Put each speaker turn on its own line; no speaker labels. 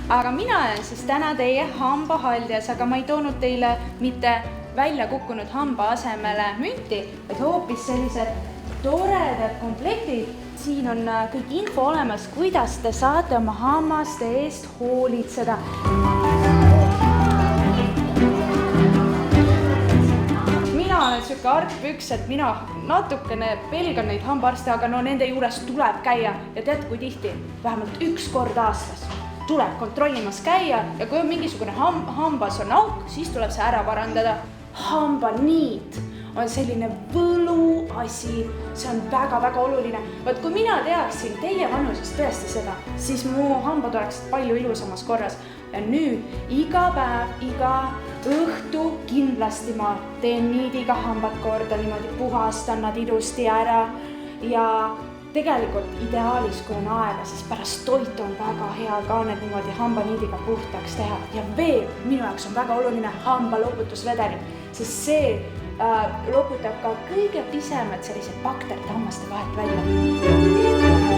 aga mina olen siis täna teie hambahaljas, aga ma ei toonud teile mitte välja kukkunud hamba asemele münti, vaid hoopis sellised toredad komplektid. Siin on kõik info olemas, kuidas te saate oma hammaste eest hoolitseda. Mina olen selline argpüks, et mina natukene pelgan neid hambaarste, aga no nende juures tuleb käia ja tead, kui tihti? Vähemalt 1 kord aastas tuleb kontrollimas käia ja kui on mingisugune hambas on auk, siis tuleb see ära parandada. Hambaniit on selline võluasi, see on väga-väga oluline. Vaat kui mina teaksin teie vanusest tõesti seda, siis mu hambad oleksid palju ilusamas korras. Ja nüüd iga päev, iga õhtu kindlasti ma teen niidiga hambad korda, niimoodi puhastan nad ilusti ära ja tegelikult ideaalis, kui on aega, siis pärast toitu on väga hea ka need niimoodi hambaniidiga puhtaks teha. Ja veel minu jaoks on väga oluline hambaloputusvedel, sest see loputab ka kõige pisemad sellised bakterid hammaste vahelt välja.